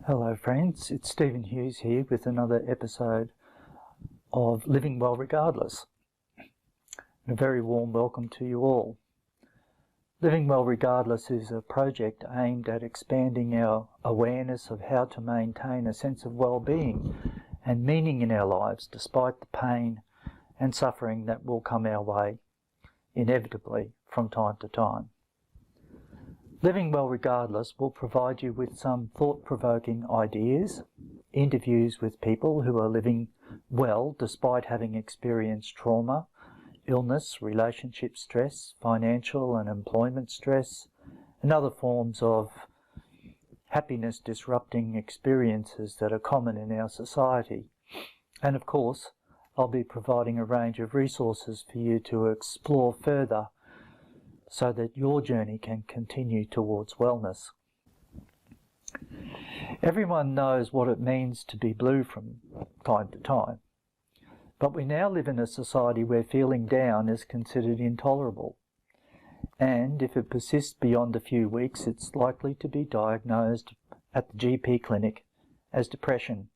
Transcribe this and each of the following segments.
Hello friends, it's Stephen Hughes here with another episode of Living Well Regardless. A very warm welcome to you all. Living Well Regardless is a project aimed at expanding our awareness of how to maintain a sense of well-being and meaning in our lives despite the pain and suffering that will come our way, inevitably, from time to time. Living Well Regardless will provide you with some thought-provoking ideas, interviews with people who are living well despite having experienced trauma, illness, relationship stress, financial and employment stress, and other forms of happiness-disrupting experiences that are common in our society. And of course, I'll be providing a range of resources for you to explore further so that your journey can continue towards wellness. Everyone knows what it means to be blue from time to time, but we now live in a society where feeling down is considered intolerable, and if it persists beyond a few weeks, it's likely to be diagnosed at the GP clinic as depression,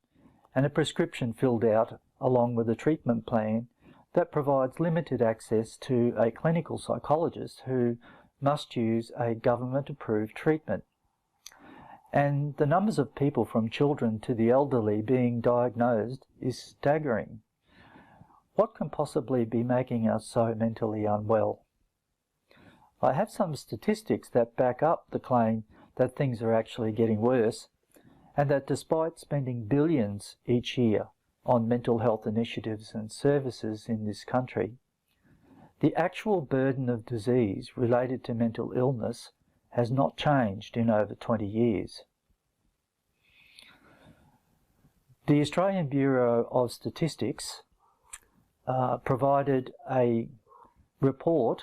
and a prescription filled out along with a treatment plan that provides limited access to a clinical psychologist who must use a government-approved treatment. And the numbers of people from children to the elderly being diagnosed is staggering. What can possibly be making us so mentally unwell? I have some statistics that back up the claim that things are actually getting worse, and that despite spending billions each year on mental health initiatives and services in this country, the actual burden of disease related to mental illness has not changed in over 20 years. The Australian Bureau of Statistics provided a report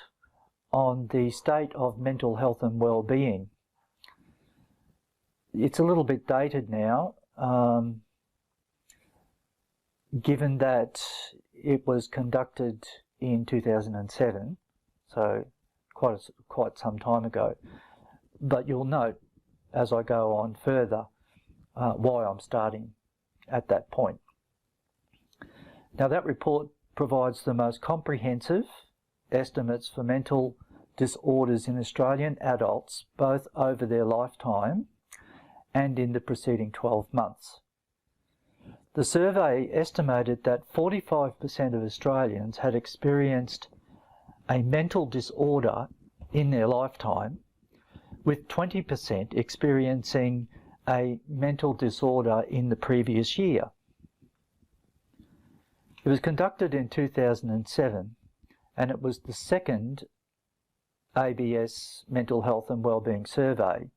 on the state of mental health and well-being. It's a little bit dated now, given that it was conducted in 2007, so quite some time ago. But you'll note as I go on further why I'm starting at that point. Now, that report provides the most comprehensive estimates for mental disorders in Australian adults, both over their lifetime and in the preceding 12 months. The survey estimated that 45% of Australians had experienced a mental disorder in their lifetime, with 20% experiencing a mental disorder in the previous year. It was conducted in 2007, and it was the second ABS Mental Health and Wellbeing Survey,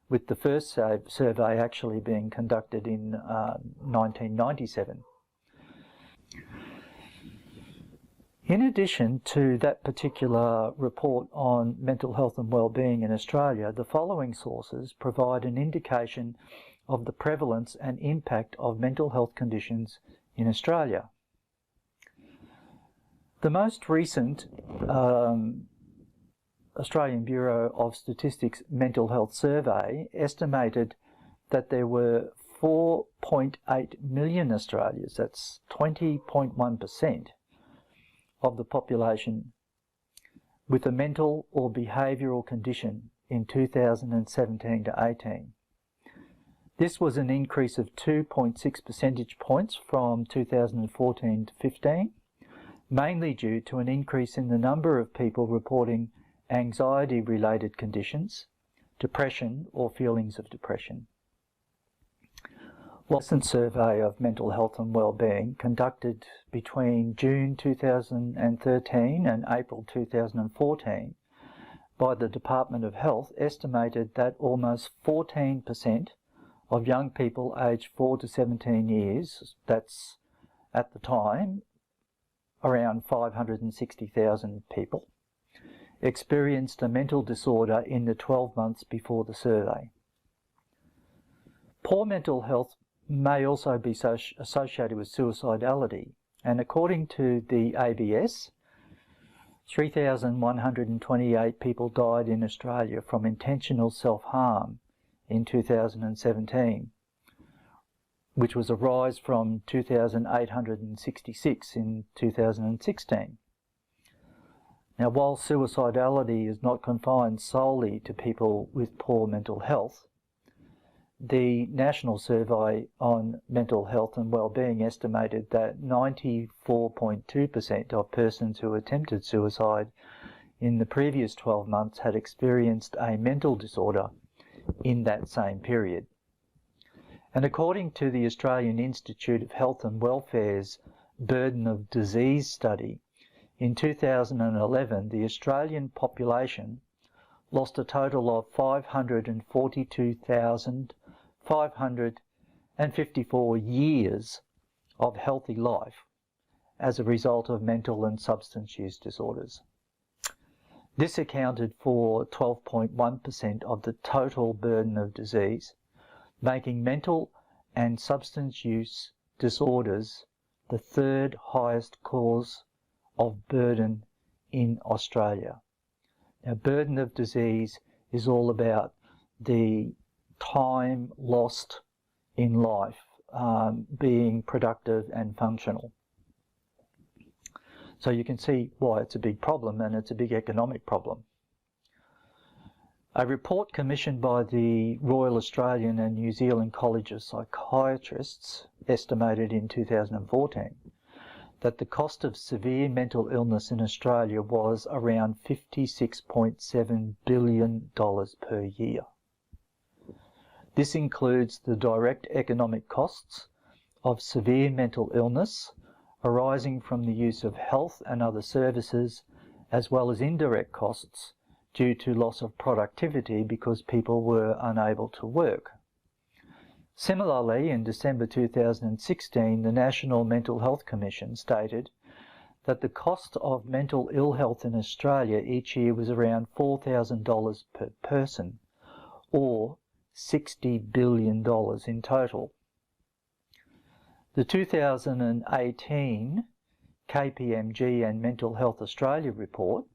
with the first survey actually being conducted in 1997. In addition to that particular report on mental health and well-being in Australia, the following sources provide an indication of the prevalence and impact of mental health conditions in Australia. The most recent Australian Bureau of Statistics Mental Health Survey estimated that there were 4.8 million Australians, that's 20.1% of the population, with a mental or behavioural condition in 2017 to 18. This was an increase of 2.6 percentage points from 2014 to 15, mainly due to an increase in the number of people reporting anxiety-related conditions, depression or feelings of depression. A recent survey of mental health and well-being conducted between June 2013 and April 2014 by the Department of Health estimated that almost 14% of young people aged 4 to 17 years, that's at the time around 560,000 people, experienced a mental disorder in the 12 months before the survey. Poor mental health may also be associated with suicidality, and according to the ABS, 3,128 people died in Australia from intentional self-harm in 2017, which was a rise from 2,866 in 2016. Now, while suicidality is not confined solely to people with poor mental health, the National Survey on Mental Health and Wellbeing estimated that 94.2% of persons who attempted suicide in the previous 12 months had experienced a mental disorder in that same period. And according to the Australian Institute of Health and Welfare's Burden of Disease study, in 2011 the Australian population lost a total of 542,554 years of healthy life as a result of mental and substance use disorders. This accounted for 12.1% of the total burden of disease, making mental and substance use disorders the third highest cause of burden in Australia. Now, burden of disease is all about the time lost in life being productive and functional. So you can see why it's a big problem, and it's a big economic problem. A report commissioned by the Royal Australian and New Zealand College of Psychiatrists estated in 2014 that the cost of severe mental illness in Australia was around $56.7 billion per year. This includes the direct economic costs of severe mental illness arising from the use of health and other services, as well as indirect costs due to loss of productivity because people were unable to work. Similarly, in December 2016, the National Mental Health Commission stated that the cost of mental ill health in Australia each year was around $4,000 per person, or $60 billion in total. The 2018 KPMG and Mental Health Australia report,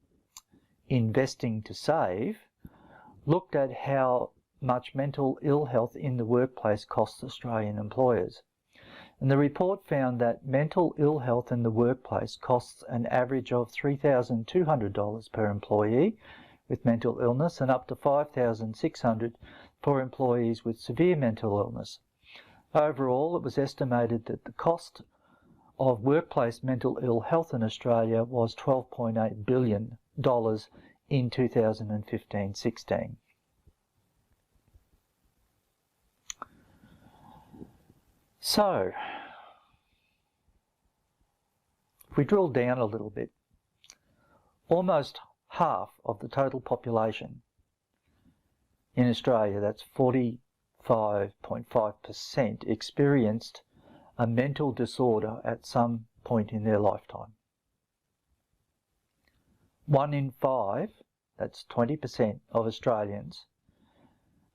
Investing to Save, looked at how much mental ill health in the workplace costs Australian employers. And the report found that mental ill health in the workplace costs an average of $3,200 per employee with mental illness and up to $5,600 for employees with severe mental illness. Overall, it was estimated that the cost of workplace mental ill health in Australia was $12.8 billion in 2015-16. So, if we drill down a little bit, almost half of the total population in Australia, that's 45.5%, experienced a mental disorder at some point in their lifetime. 1 in 5, that's 20% of Australians,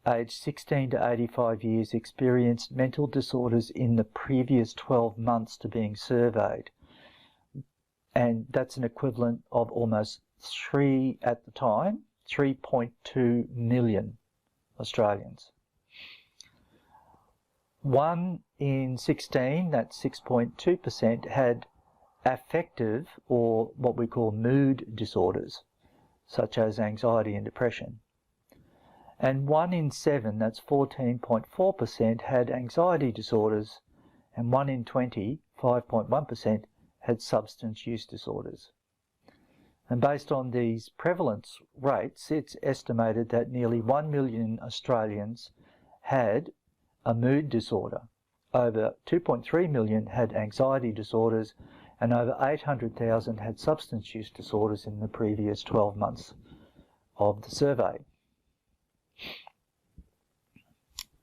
aged 16 to 85 years experienced mental disorders in the previous 12 months to being surveyed. And that's an equivalent of almost 3.2 million Australians. 1 in 16, that's 6.2%, had affective or what we call mood disorders, such as anxiety and depression. And 1 in 7, that's 14.4%, had anxiety disorders, and 1 in 20, 5.1%, had substance use disorders. And based on these prevalence rates, it's estimated that nearly 1 million Australians had a mood disorder, over 2.3 million had anxiety disorders, and over 800,000 had substance use disorders in the previous 12 months of the survey.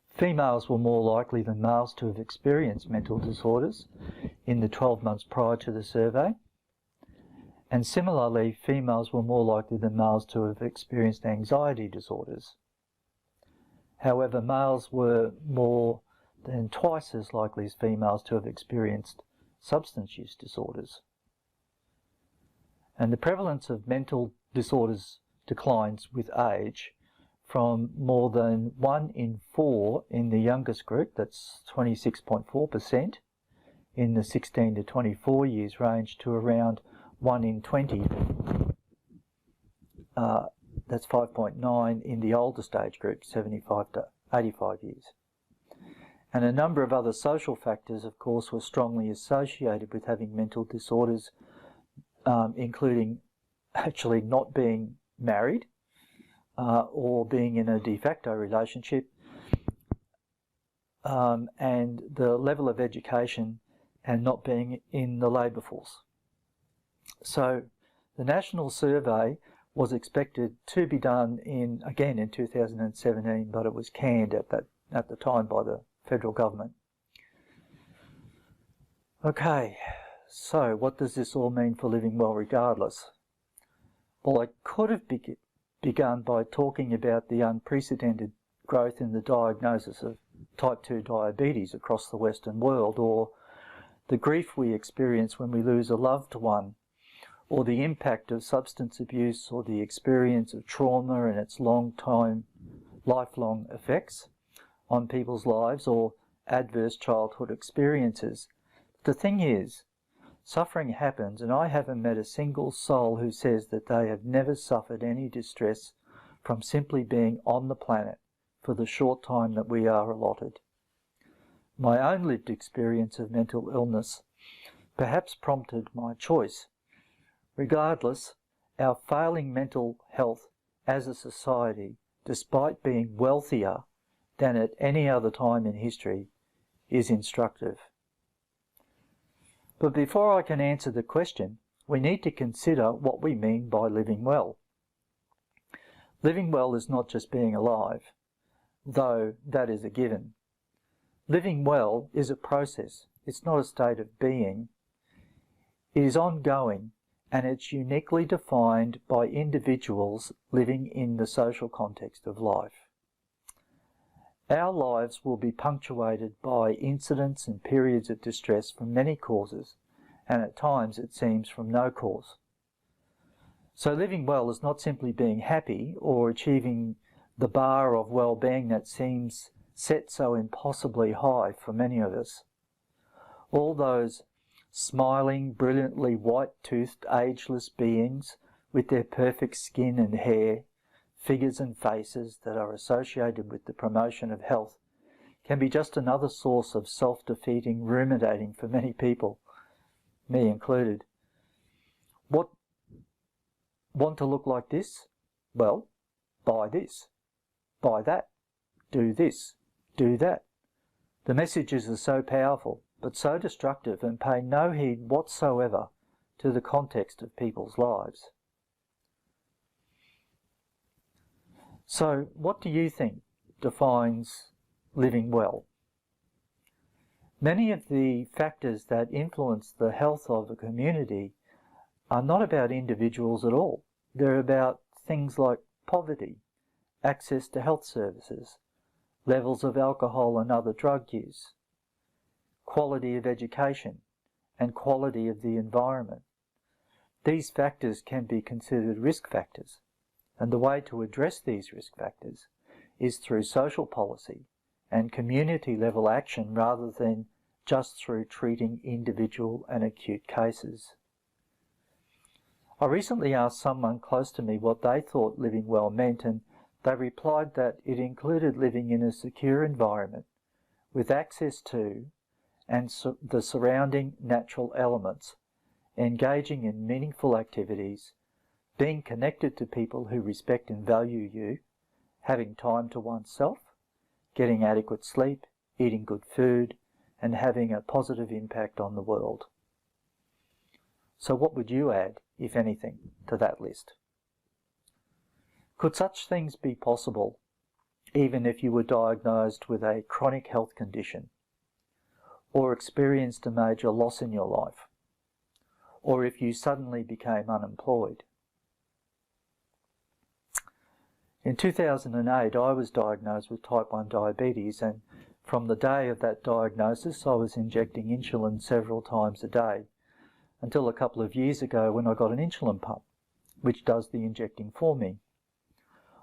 Females were more likely than males to have experienced mental disorders in the 12 months prior to the survey. And similarly, females were more likely than males to have experienced anxiety disorders. However, males were more than twice as likely as females to have experienced substance use disorders. And the prevalence of mental disorders declines with age from more than 1 in 4 in the youngest group, that's 26.4%, in the 16 to 24 years range, to around 1 in 20, that's 5.9 in the oldest age group, 75 to 85 years. And a number of other social factors, of course, were strongly associated with having mental disorders, including actually not being married or being in a de facto relationship, and the level of education and not being in the labour force. So the national survey was expected to be done again in 2017, but it was canned at the time by the federal government. Okay, so what does this all mean for living well regardless? Well, I could have begun by talking about the unprecedented growth in the diagnosis of type 2 diabetes across the Western world, or the grief we experience when we lose a loved one, or the impact of substance abuse, or the experience of trauma and its lifelong effects on people's lives, or adverse childhood experiences. The thing is, suffering happens, and I haven't met a single soul who says that they have never suffered any distress from simply being on the planet for the short time that we are allotted. My own lived experience of mental illness perhaps prompted my choice. Regardless, our failing mental health as a society, despite being wealthier than at any other time in history, is instructive. But before I can answer the question, we need to consider what we mean by living well. Living well is not just being alive, though that is a given. Living well is a process. It's not a state of being. It is ongoing, and it's uniquely defined by individuals living in the social context of life. Our lives will be punctuated by incidents and periods of distress from many causes, and at times it seems from no cause. So living well is not simply being happy or achieving the bar of well-being that seems set so impossibly high for many of us. All those smiling, brilliantly white-toothed, ageless beings with their perfect skin and hair, figures and faces that are associated with the promotion of health can be just another source of self-defeating ruminating for many people, me included. What want to look like this? Well, buy this, buy that, do this, do that. The messages are so powerful, but so destructive, and pay no heed whatsoever to the context of people's lives. So, what do you think defines living well? Many of the factors that influence the health of a community are not about individuals at all. They're about things like poverty, access to health services, levels of alcohol and other drug use, quality of education, and quality of the environment. These factors can be considered risk factors, and the way to address these risk factors is through social policy and community-level action rather than just through treating individual and acute cases. I recently asked someone close to me what they thought living well meant, and they replied that it included living in a secure environment with access to and the surrounding natural elements, engaging in meaningful activities, being connected to people who respect and value you, having time to oneself, getting adequate sleep, eating good food, and having a positive impact on the world. So what would you add, if anything, to that list? Could such things be possible even if you were diagnosed with a chronic health condition, or experienced a major loss in your life, or if you suddenly became unemployed? In 2008, I was diagnosed with type 1 diabetes, and from the day of that diagnosis, I was injecting insulin several times a day, until a couple of years ago when I got an insulin pump, which does the injecting for me.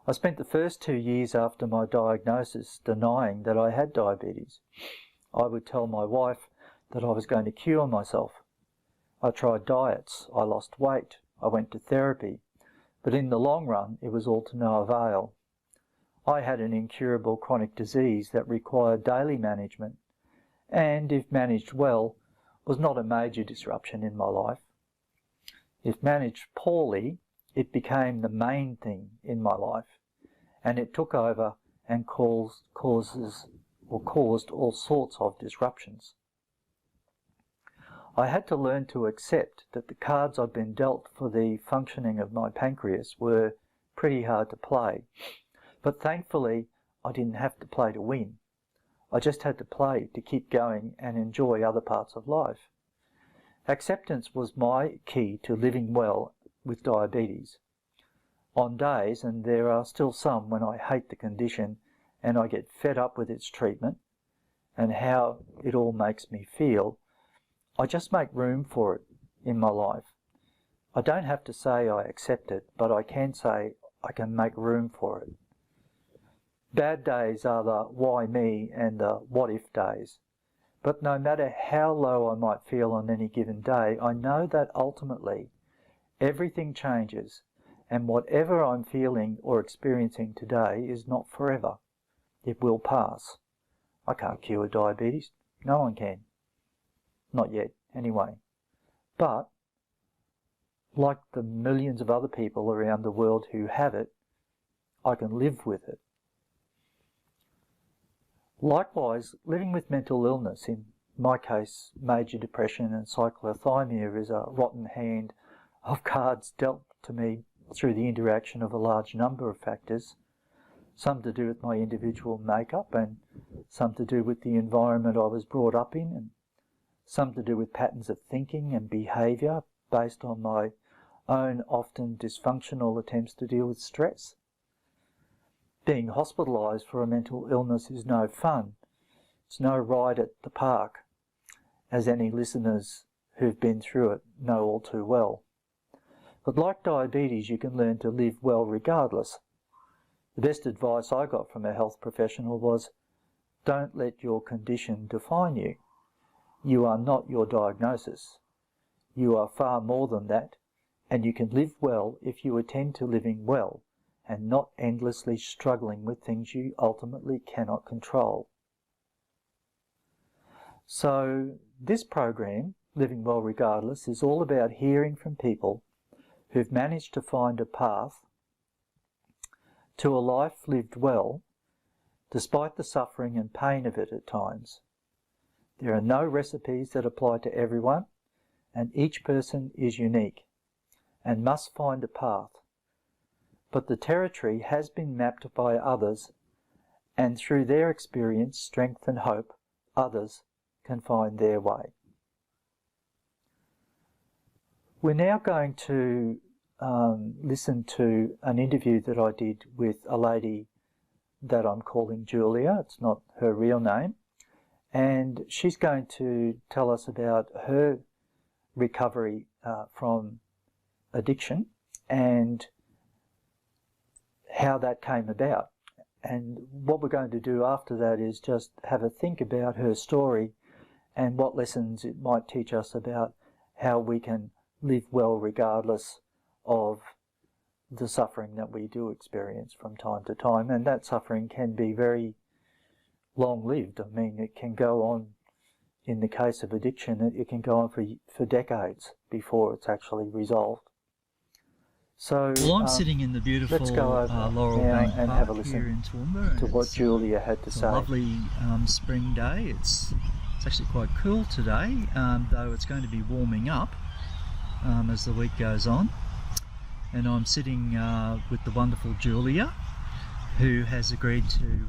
I spent the first 2 years after my diagnosis denying that I had diabetes. I would tell my wife that I was going to cure myself. I tried diets, I lost weight, I went to therapy, but in the long run it was all to no avail. I had an incurable chronic disease that required daily management, and if managed well, was not a major disruption in my life. If managed poorly, it became the main thing in my life, and it took over and caused all sorts of disruptions. I had to learn to accept that the cards I'd been dealt for the functioning of my pancreas were pretty hard to play, but thankfully I didn't have to play to win. I just had to play to keep going and enjoy other parts of life. Acceptance was my key to living well with diabetes. On days, and there are still some when I hate the condition and I get fed up with its treatment and how it all makes me feel, I just make room for it in my life. I don't have to say I accept it, but I can say I can make room for it. Bad days are the why me and the what if days. But no matter how low I might feel on any given day, I know that ultimately everything changes, and whatever I'm feeling or experiencing today is not forever. It will pass. I can't cure diabetes. No one can. Not yet, anyway. But, like the millions of other people around the world who have it, I can live with it. Likewise, living with mental illness, in my case major depression and cyclothymia, is a rotten hand of cards dealt to me through the interaction of a large number of factors, some to do with my individual makeup and some to do with the environment I was brought up in, and some to do with patterns of thinking and behaviour based on my own often dysfunctional attempts to deal with stress. Being hospitalised for a mental illness is no fun. It's no ride at the park, as any listeners who've been through it know all too well. But like diabetes, you can learn to live well regardless. The best advice I got from a health professional was, don't let your condition define you. You are not your diagnosis. You are far more than that, and you can live well if you attend to living well and not endlessly struggling with things you ultimately cannot control. So this program, Living Well Regardless, is all about hearing from people who've managed to find a path to a life lived well, despite the suffering and pain of it at times. There are no recipes that apply to everyone, and each person is unique and must find a path. But the territory has been mapped by others, and through their experience, strength and hope, others can find their way. We're now going to listen to an interview that I did with a lady that I'm calling Julia. It's not her real name. And she's going to tell us about her recovery from addiction and how that came about. And what we're going to do after that is just have a think about her story and what lessons it might teach us about how we can live well regardless of the suffering that we do experience from time to time. And that suffering can be very long-lived. I mean, it can go on, in the case of addiction, it can go on for decades before it's actually resolved. So, well, I'm sitting in the beautiful let's go over Laurel now Bank and Park have a here listen in Toowoomba. to what Julia had to say. A lovely spring day. It's actually quite cool today, though it's going to be warming up as the week goes on. And I'm sitting with the wonderful Julia, who has agreed to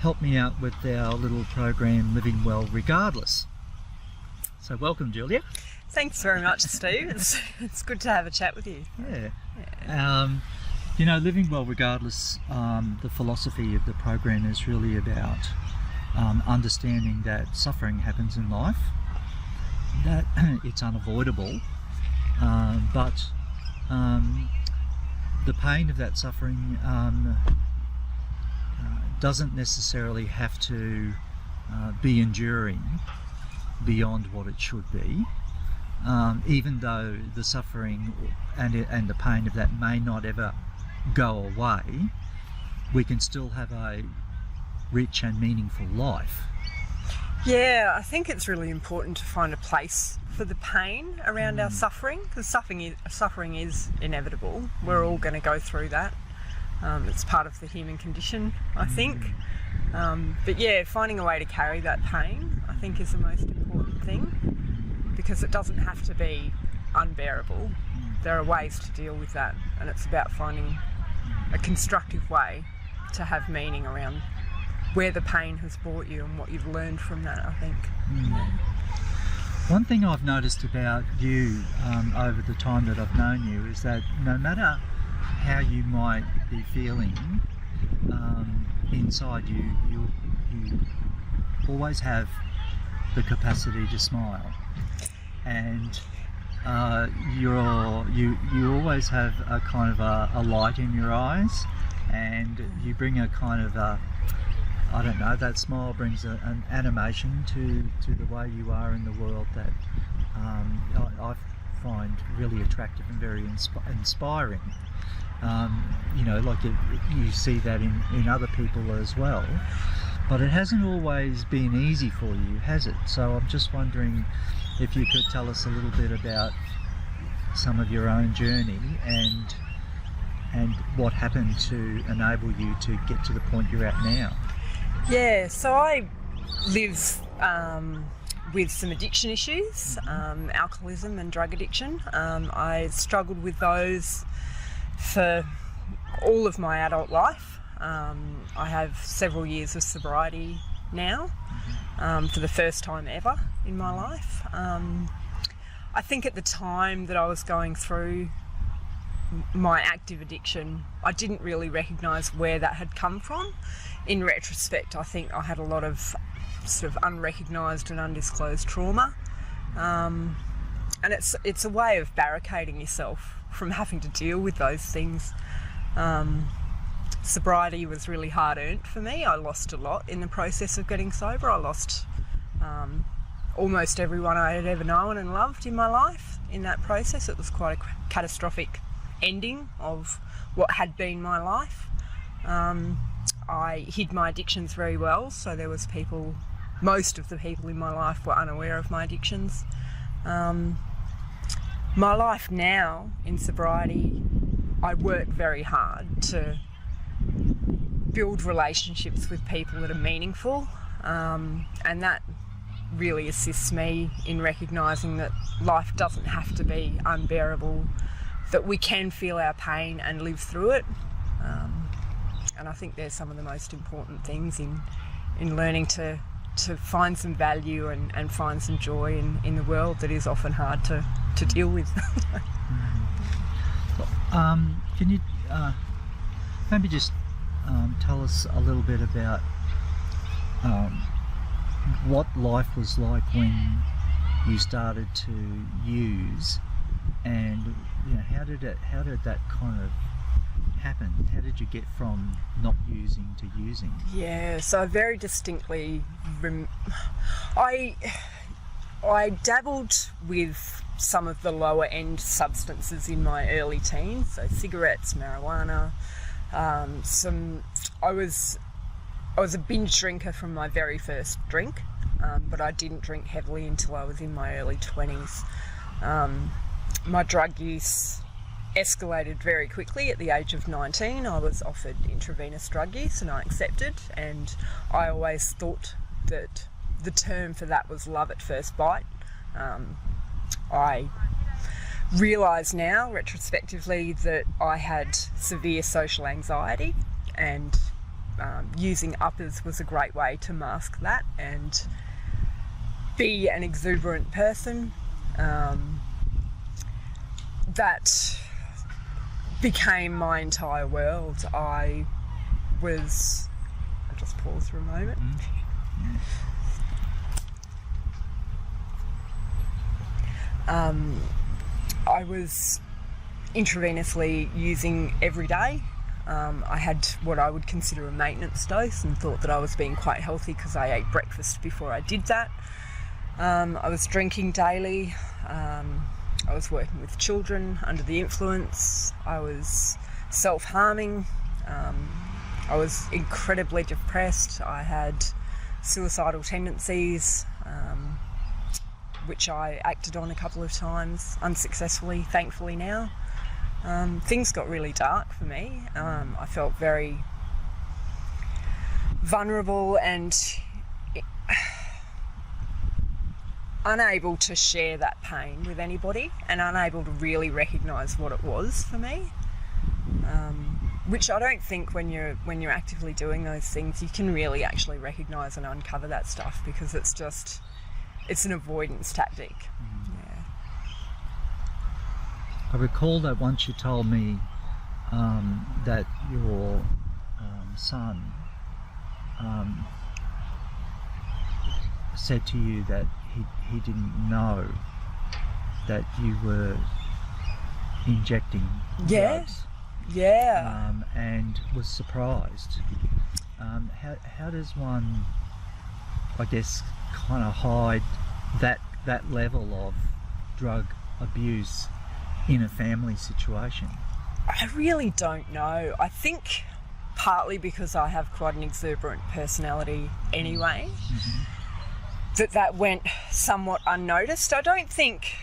help me out with our little program Living Well Regardless. So welcome, Julia. Thanks very much, Steve. It's good to have a chat with you. Yeah. You know, Living Well Regardless, the philosophy of the program is really about understanding that suffering happens in life, that it's unavoidable, but the pain of that suffering doesn't necessarily have to be enduring beyond what it should be, even though the suffering and the pain of that may not ever go away. We can still have a rich and meaningful life. Yeah, I think it's really important to find a place for the pain around our suffering, because suffering is inevitable. We're all going to go through that. It's part of the human condition, I think. But yeah, finding a way to carry that pain, I think, is the most important thing, because it doesn't have to be unbearable. There are ways to deal with that, and it's about finding a constructive way to have meaning around where the pain has brought you and what you've learned from that, I think. One thing I've noticed about you over the time that I've known you is that no matter how you might be feeling, inside you always have the capacity to smile, and you always have a kind of a light in your eyes, and you bring a kind of I don't know, that smile brings an animation to the way you are in the world that I find really attractive and very inspiring. Like you see that in other people as well, but it hasn't always been easy for you, has it? So I'm just wondering if you could tell us a little bit about some of your own journey and what happened to enable you to get to the point you're at now. Yeah, so I live with some addiction issues, alcoholism and drug addiction. I struggled with those for all of my adult life. I have several years of sobriety now, for the first time ever in my life. I think at the time that I was going through my active addiction, I didn't really recognise where that had come from. In retrospect, I think I had a lot of sort of unrecognised and undisclosed trauma, and it's a way of barricading yourself from having to deal with those things. Sobriety was really hard earned for me. I lost a lot in the process of getting sober. I lost almost everyone I had ever known and loved in my life in that process. It was quite a catastrophic ending of what had been my life. I hid my addictions very well, so there was most of the people in my life were unaware of my addictions. My life now in sobriety, I work very hard to build relationships with people that are meaningful, and that really assists me in recognising that life doesn't have to be unbearable, that we can feel our pain and live through it. And I think they're some of the most important things in learning to find some value and find some joy in the world that is often hard to deal with. Can you maybe just tell us a little bit about what life was like when you started to use, and how did that kind of happen? How did you get from not using to using? Yeah, so I very distinctly I dabbled with some of the lower end substances in my early teens, so cigarettes, marijuana. I was a binge drinker from my very first drink, but I didn't drink heavily until I was in my early 20s. My drug use escalated very quickly. At the age of 19, I was offered intravenous drug use and I accepted, and I always thought that the term for that was love at first bite. I realise now, retrospectively, that I had severe social anxiety, and using uppers was a great way to mask that and be an exuberant person. That became my entire world. I'll just pause for a moment. I was intravenously using every day. I had what I would consider a maintenance dose and thought that I was being quite healthy because I ate breakfast before I did that. I was drinking daily. I was working with children under the influence. I was self-harming. I was incredibly depressed. I had suicidal tendencies, which I acted on a couple of times, unsuccessfully, thankfully now. Things got really dark for me. I felt very vulnerable and unable to share that pain with anybody, and unable to really recognise what it was for me. Which I don't think when you're actively doing those things you can really actually recognise and uncover that stuff, because it's an avoidance tactic. Yeah. I recall that once you told me that your son said to you that he didn't know that you were injecting drugs. Yeah. And was surprised. How does one, I guess, kind of hide that level of drug abuse in a family situation? I really don't know. I think partly because I have quite an exuberant personality anyway, that went somewhat unnoticed. I don't think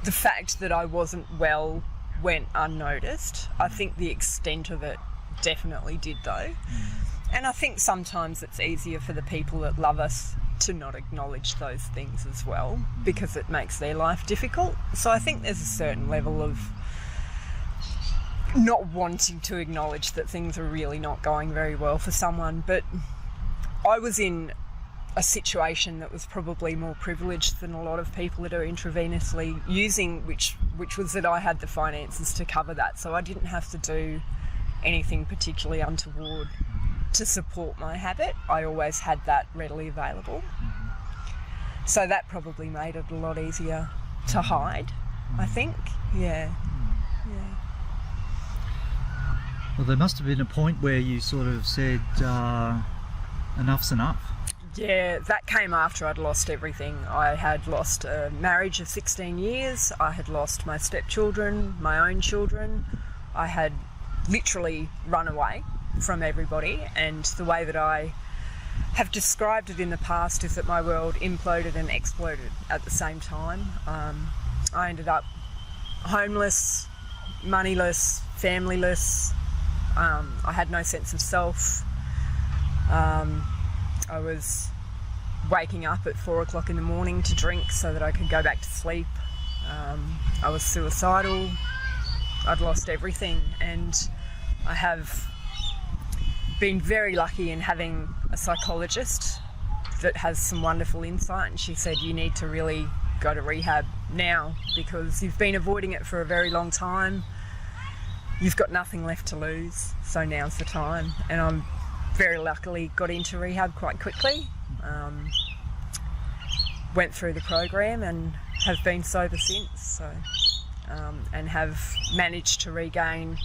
the fact that I wasn't well went unnoticed. I think the extent of it definitely did though. And I think sometimes it's easier for the people that love us to not acknowledge those things as well, because it makes their life difficult. So I think there's a certain level of not wanting to acknowledge that things are really not going very well for someone. But I was in a situation that was probably more privileged than a lot of people that are intravenously using, which was that I had the finances to cover that, so I didn't have to do anything particularly untoward to support my habit. I always had that readily available, so that probably made it a lot easier to hide, I think. Yeah. Well, there must have been a point where you sort of said enough's enough. Yeah, that came after I'd lost everything. I had lost a marriage of 16 years. I had lost my stepchildren, my own children. I had literally run away from everybody, and the way that I have described it in the past is that my world imploded and exploded at the same time. I ended up homeless, moneyless, familyless. I had no sense of self. I was waking up at 4 o'clock in the morning to drink so that I could go back to sleep. I was suicidal. I'd lost everything, and I have been very lucky in having a psychologist that has some wonderful insight, and she said, you need to really go to rehab now because you've been avoiding it for a very long time. You've got nothing left to lose, so now's the time. And I'm very luckily got into rehab quite quickly, went through the program and have been sober since, so and have managed to regain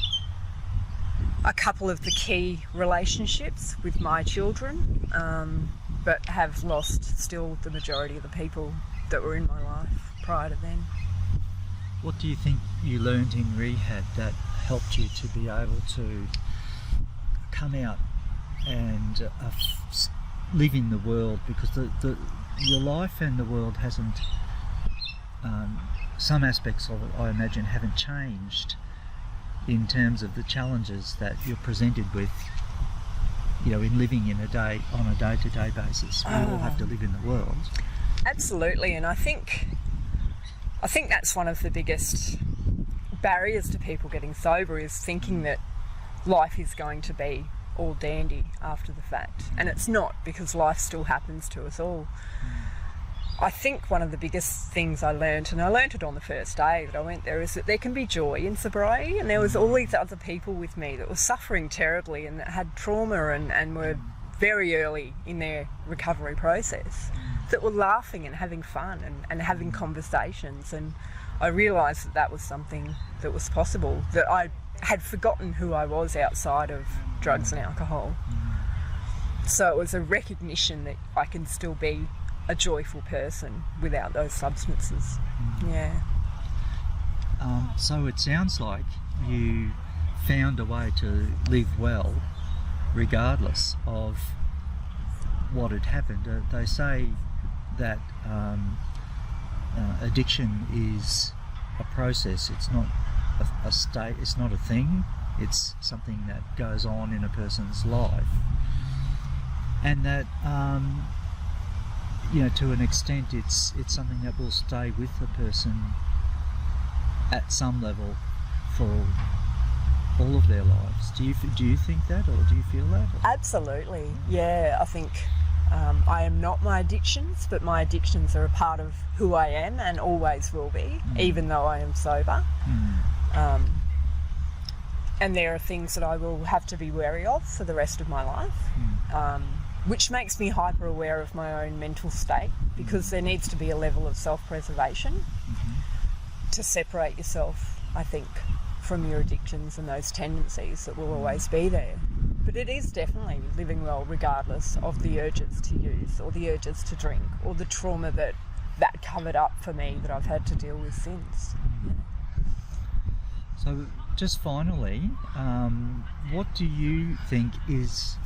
a couple of the key relationships with my children, but have lost still the majority of the people that were in my life prior to then. What do you think you learned in rehab that helped you to be able to come out and live in the world? Because your life and the world hasn't, some aspects of it I imagine haven't changed in terms of the challenges that you're presented with, in living on a day-to-day basis. We all have to live in the world. Absolutely, and I think that's one of the biggest barriers to people getting sober, is thinking that life is going to be all dandy after the fact, and it's not, because life still happens to us all. I think one of the biggest things I learned, and I learned it on the first day that I went there, is that there can be joy in sobriety, and there was all these other people with me that were suffering terribly and that had trauma and were very early in their recovery process. that were laughing and having fun and having conversations. And I realised that that was something that was possible, that I had forgotten who I was outside of drugs and alcohol. So it was a recognition that I can still be a joyful person without those substances. Yeah. So it sounds like you found a way to live well regardless of what had happened. They say that addiction is a process. It's not a state, it's not a thing, it's something that goes on in a person's life. And that, to an extent, it's something that will stay with the person at some level for all of their lives. Do you think that, or do you feel that? Absolutely, yeah. I think I am not my addictions, but my addictions are a part of who I am and always will be, even though I am sober. And there are things that I will have to be wary of for the rest of my life, which makes me hyper aware of my own mental state, because there needs to be a level of self-preservation to separate yourself, I think, from your addictions and those tendencies that will always be there. But it is definitely living well regardless of the urges to use or the urges to drink or the trauma that covered up for me that I've had to deal with since. So just finally, what do you think is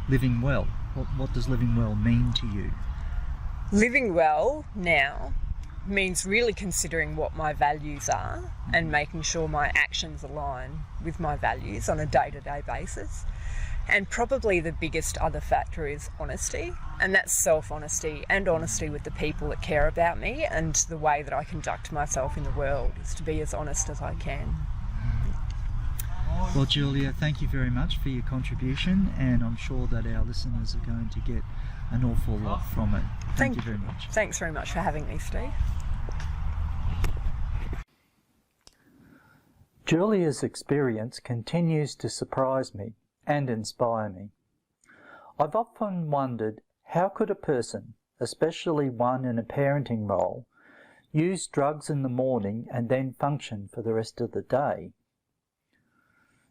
living well? What does living well mean to you? Living well now means really considering what my values are and making sure my actions align with my values on a day-to-day basis. And probably the biggest other factor is honesty, and that's self-honesty and honesty with the people that care about me, and the way that I conduct myself in the world is to be as honest as I can. Well, Julia, thank you very much for your contribution, and I'm sure that our listeners are going to get an awful lot from it. Thank you very much. Thanks very much for having me, Steve. Julia's experience continues to surprise me and inspire me. I've often wondered, how could a person, especially one in a parenting role, use drugs in the morning and then function for the rest of the day?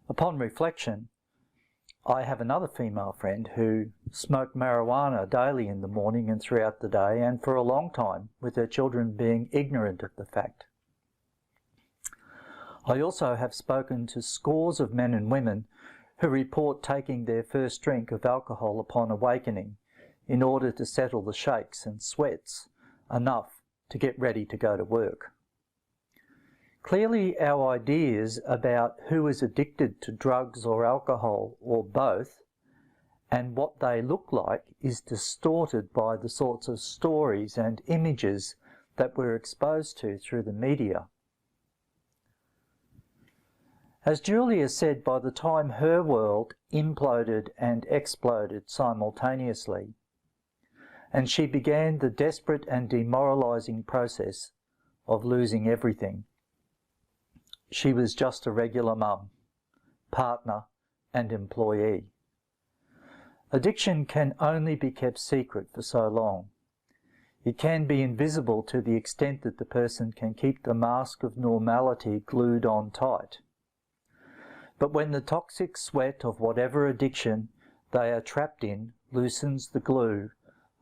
Upon reflection, I have another female friend who smoked marijuana daily in the morning and throughout the day, and for a long time, with her children being ignorant of the fact. I also have spoken to scores of men and women who report taking their first drink of alcohol upon awakening in order to settle the shakes and sweats enough to get ready to go to work. Clearly, our ideas about who is addicted to drugs or alcohol or both and what they look like is distorted by the sorts of stories and images that we're exposed to through the media. As Julia said, by the time her world imploded and exploded simultaneously, and she began the desperate and demoralising process of losing everything, she was just a regular mum, partner and employee. Addiction can only be kept secret for so long. It can be invisible to the extent that the person can keep the mask of normality glued on tight. But when the toxic sweat of whatever addiction they are trapped in loosens the glue,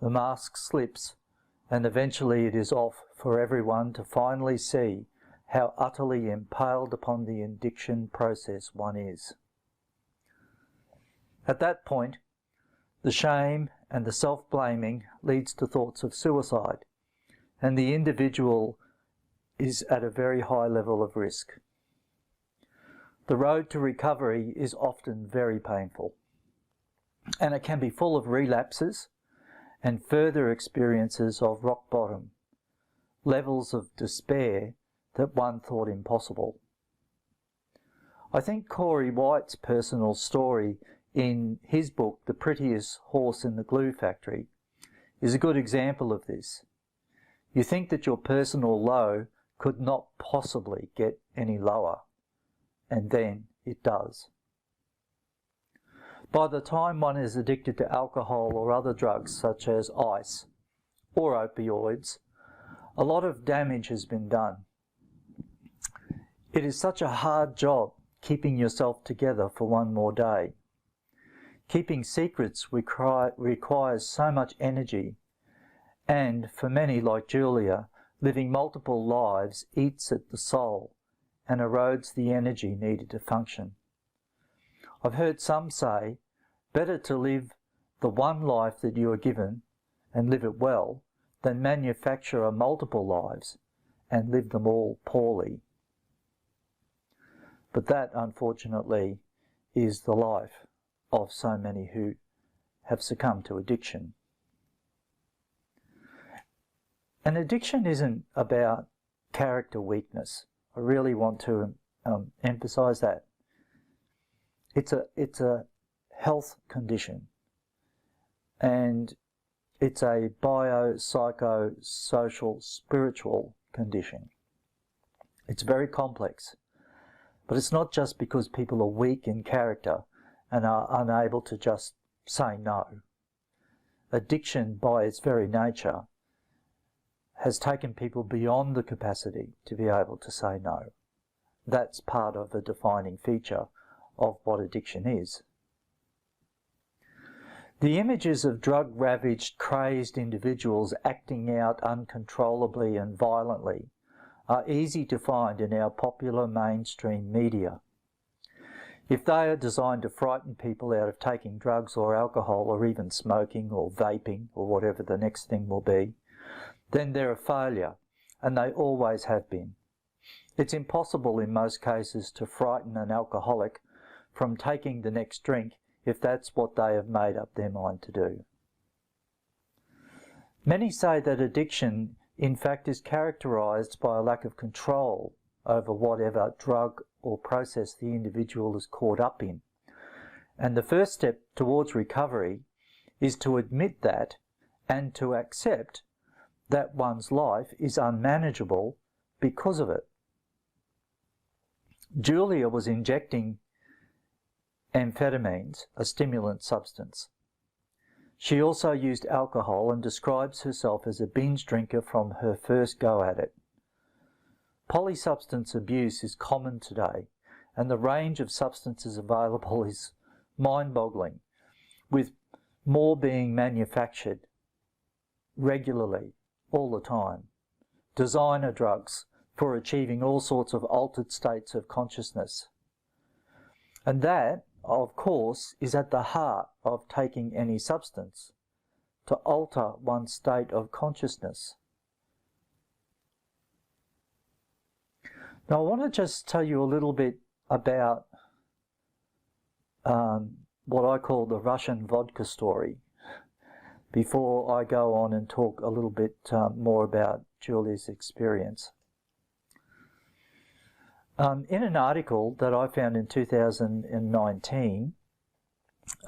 the mask slips, and eventually it is off for everyone to finally see how utterly impaled upon the addiction process one is. At that point, the shame and the self-blaming leads to thoughts of suicide, and the individual is at a very high level of risk. The road to recovery is often very painful, and it can be full of relapses and further experiences of rock bottom, levels of despair that one thought impossible. I think Corey White's personal story in his book, The Prettiest Horse in the Glue Factory, is a good example of this. You think that your personal low could not possibly get any lower, and then it does. By the time one is addicted to alcohol or other drugs such as ice, or opioids, a lot of damage has been done. It is such a hard job keeping yourself together for one more day. Keeping secrets requires so much energy, and for many like Julia, living multiple lives eats at the soul and erodes the energy needed to function. I've heard some say, better to live the one life that you are given and live it well than manufacture multiple lives and live them all poorly. But that, unfortunately, is the life of so many who have succumbed to addiction. And addiction isn't about character weakness. I really want to emphasise that. It's a health condition, and it's a bio-psycho-social spiritual condition. It's very complex, but it's not just because people are weak in character and are unable to just say no. Addiction, by its very nature, has taken people beyond the capacity to be able to say no. That's part of a defining feature of what addiction is. The images of drug-ravaged, crazed individuals acting out uncontrollably and violently are easy to find in our popular mainstream media. If they are designed to frighten people out of taking drugs or alcohol or even smoking or vaping or whatever the next thing will be, then they're a failure, and they always have been. It's impossible in most cases to frighten an alcoholic from taking the next drink if that's what they have made up their mind to do. Many say that addiction, in fact, is characterised by a lack of control over whatever drug or process the individual is caught up in. And the first step towards recovery is to admit that and to accept that one's life is unmanageable because of it. Julia was injecting amphetamines, a stimulant substance. She also used alcohol and describes herself as a binge drinker from her first go at it. Polysubstance abuse is common today, and the range of substances available is mind-boggling, with more being manufactured regularly, all the time. Designer drugs for achieving all sorts of altered states of consciousness. And that, of course, is at the heart of taking any substance, to alter one's state of consciousness. Now I want to just tell you a little bit about what I call the Russian vodka story before I go on and talk a little bit more about Julia's experience. In an article that I found in 2019,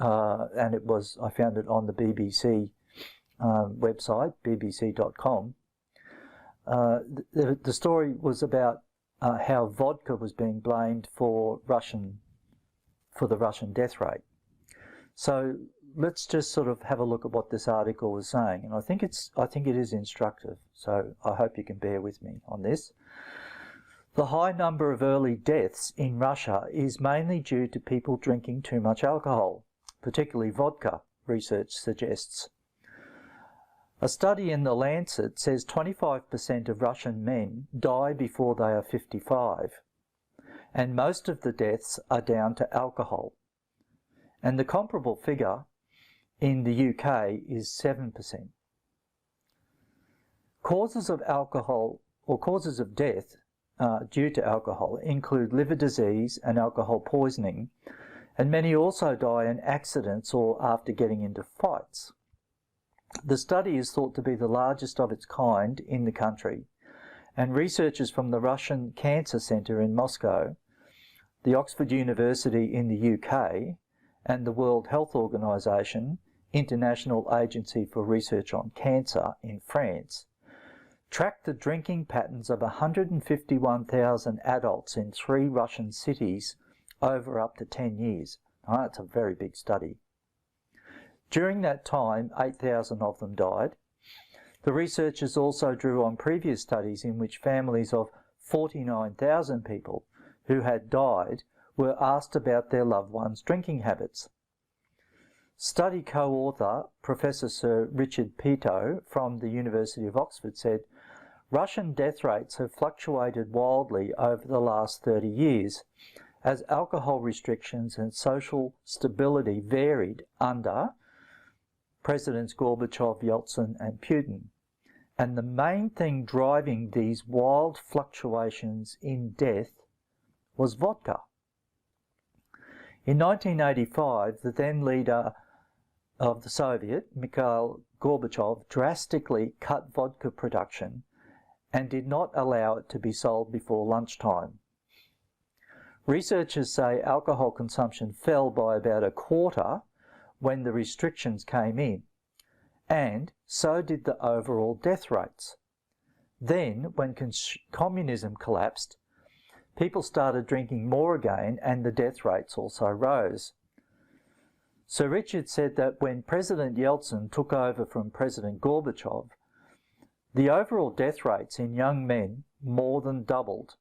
and I found it on the BBC website, bbc.com, the story was about how vodka was being blamed for the Russian death rate. So let's just sort of have a look at what this article was saying, and I think it is instructive. So I hope you can bear with me on this. The high number of early deaths in Russia is mainly due to people drinking too much alcohol, particularly vodka, research suggests. A study in The Lancet says 25% of Russian men die before they are 55, and most of the deaths are down to alcohol. And the comparable figure in the UK is 7%. Causes of alcohol, or causes of death due to alcohol, include liver disease and alcohol poisoning, and many also die in accidents or after getting into fights. The study is thought to be the largest of its kind in the country, and researchers from the Russian Cancer Centre in Moscow, the Oxford University in the UK, and the World Health Organization, International Agency for Research on Cancer in France, tracked the drinking patterns of 151,000 adults in 3 Russian cities over up to 10 years. Now, that's a very big study. During that time, 8,000 of them died. The researchers also drew on previous studies in which families of 49,000 people who had died were asked about their loved ones' drinking habits. Study co-author Professor Sir Richard Peto from the University of Oxford said, Russian death rates have fluctuated wildly over the last 30 years as alcohol restrictions and social stability varied under Presidents Gorbachev, Yeltsin and Putin. And the main thing driving these wild fluctuations in death was vodka. In 1985, the then leader of the Soviet, Mikhail Gorbachev, drastically cut vodka production and did not allow it to be sold before lunchtime. Researchers say alcohol consumption fell by about a quarter when the restrictions came in, and so did the overall death rates. Then, when communism collapsed, people started drinking more again and the death rates also rose. Sir Richard said that when President Yeltsin took over from President Gorbachev, the overall death rates in young men more than doubled.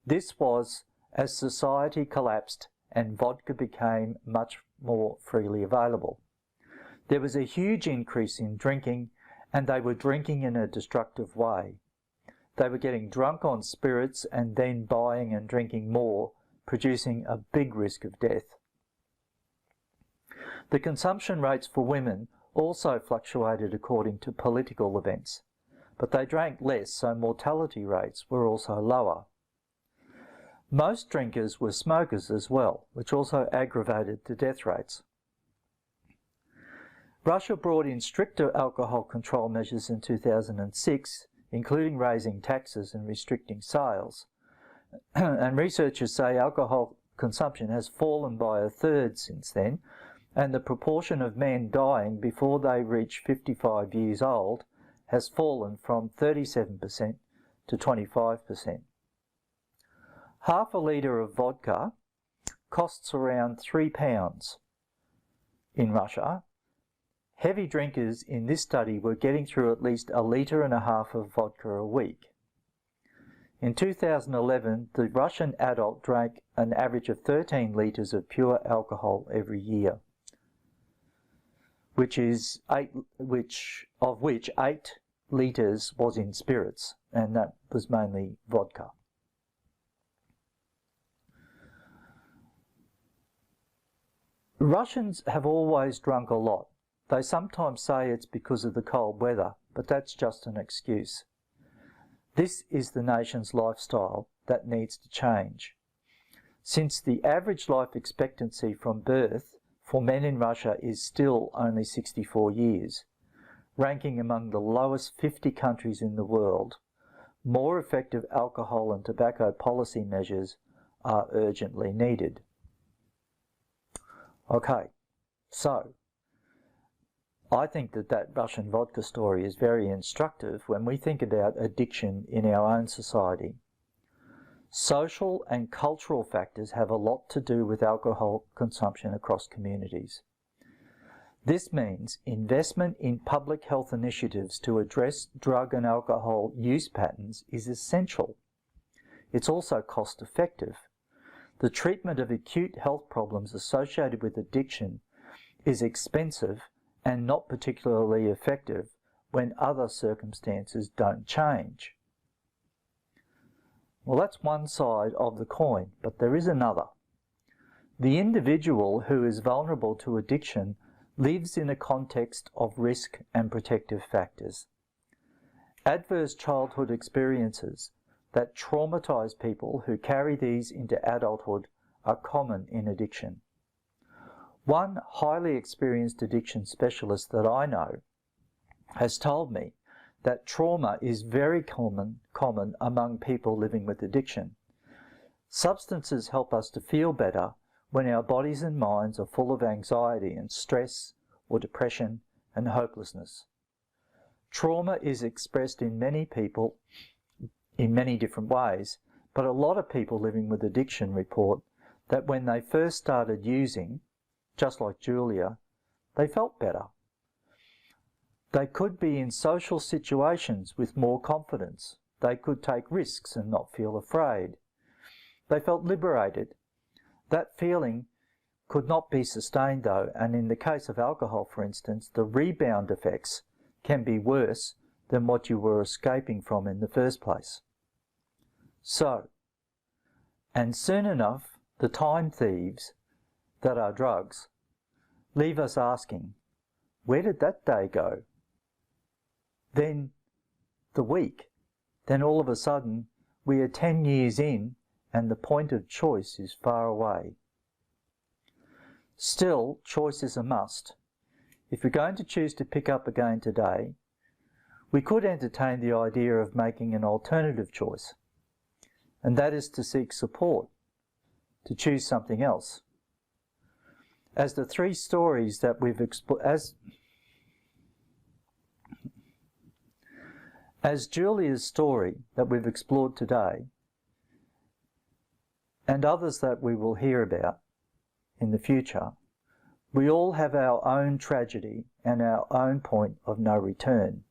This was as society collapsed and vodka became much more freely available. There was a huge increase in drinking, and they were drinking in a destructive way. They were getting drunk on spirits and then buying and drinking more, producing a big risk of death. The consumption rates for women also fluctuated according to political events, but they drank less, so mortality rates were also lower. Most drinkers were smokers as well, which also aggravated the death rates. Russia brought in stricter alcohol control measures in 2006, including raising taxes and restricting sales. And researchers say alcohol consumption has fallen by a third since then, and the proportion of men dying before they reach 55 years old has fallen from 37% to 25%. Half a litre of vodka costs around £3 in Russia. Heavy drinkers in this study were getting through at least 1.5 litres of vodka a week. In 2011, the Russian adult drank an average of 13 litres of pure alcohol every year, of which 8 litres was in spirits, and that was mainly vodka. Russians have always drunk a lot. They sometimes say it's because of the cold weather, but that's just an excuse. This is the nation's lifestyle that needs to change. Since the average life expectancy from birth for men in Russia is still only 64 years, ranking among the lowest 50 countries in the world, more effective alcohol and tobacco policy measures are urgently needed. Okay, so I think that Russian vodka story is very instructive when we think about addiction in our own society. Social and cultural factors have a lot to do with alcohol consumption across communities. This means investment in public health initiatives to address drug and alcohol use patterns is essential. It's also cost effective. The treatment of acute health problems associated with addiction is expensive and not particularly effective when other circumstances don't change. Well, that's one side of the coin, but there is another. The individual who is vulnerable to addiction lives in a context of risk and protective factors. Adverse childhood experiences that traumatize people who carry these into adulthood are common in addiction. One highly experienced addiction specialist that I know has told me that trauma is very common among people living with addiction. Substances help us to feel better when our bodies and minds are full of anxiety and stress or depression and hopelessness. Trauma is expressed in many people in many different ways, but a lot of people living with addiction report that when they first started using, just like Julia, they felt better. They could be in social situations with more confidence. They could take risks and not feel afraid. They felt liberated. That feeling could not be sustained though, and in the case of alcohol, for instance, the rebound effects can be worse than what you were escaping from in the first place. So, and soon enough, the time thieves that are drugs leave us asking, where did that day go? Then the week. Then all of a sudden we are 10 years in and the point of choice is far away. Still, choice is a must. If we're going to choose to pick up again today, we could entertain the idea of making an alternative choice, and that is to seek support, to choose something else. As the three stories that we've as Julia's story that we've explored today, and others that we will hear about in the future, we all have our own tragedy and our own point of no return.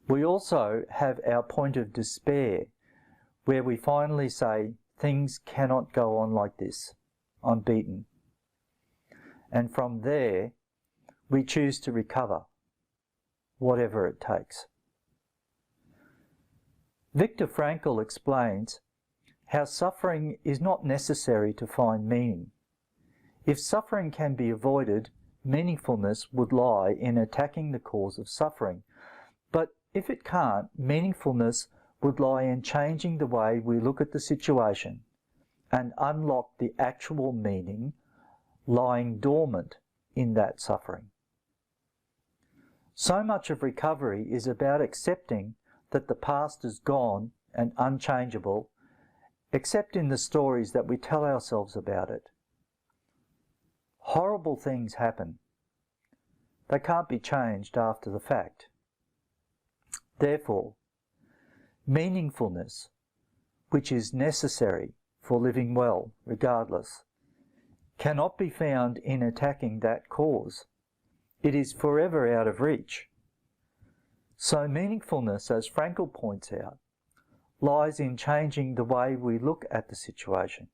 We also have our point of despair, where we finally say, things cannot go on like this. I'm beaten. And from there, we choose to recover, whatever it takes. Viktor Frankl explains how suffering is not necessary to find meaning. If suffering can be avoided, meaningfulness would lie in attacking the cause of suffering. But if it can't, meaningfulness would lie in changing the way we look at the situation and unlock the actual meaning lying dormant in that suffering. So much of recovery is about accepting that the past is gone and unchangeable, except in the stories that we tell ourselves about it. Horrible things happen. They can't be changed after the fact. Therefore, meaningfulness, which is necessary for living well regardless, cannot be found in attacking that cause. It is forever out of reach. So meaningfulness, as Frankl points out, lies in changing the way we look at the situation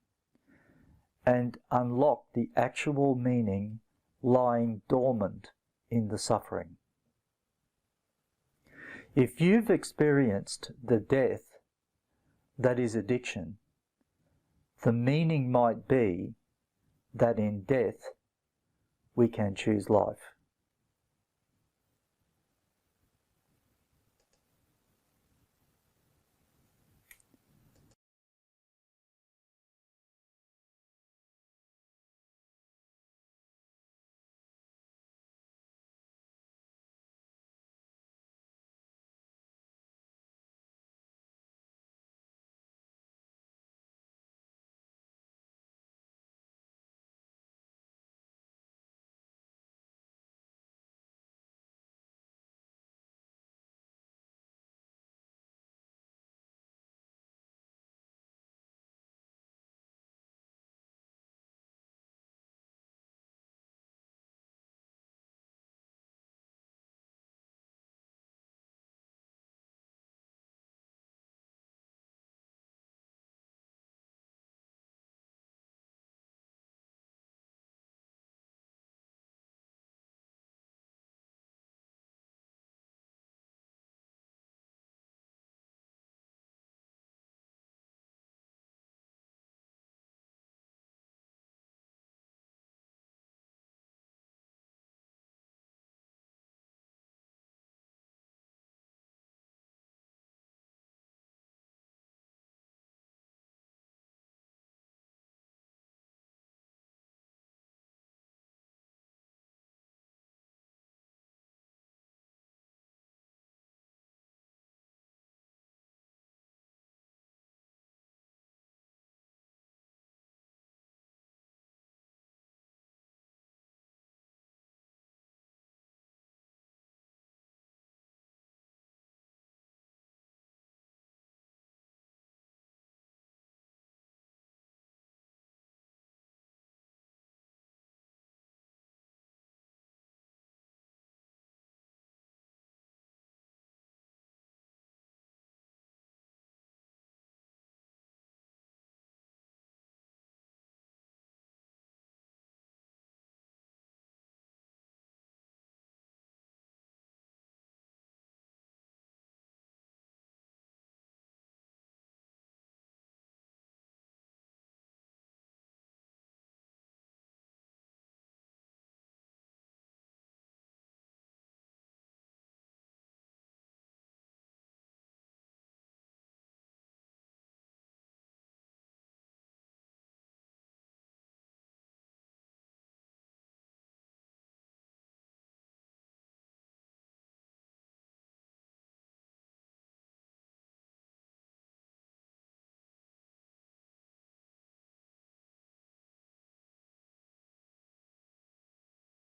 and unlock the actual meaning lying dormant in the suffering. If you've experienced the death that is addiction, the meaning might be that in death we can choose life.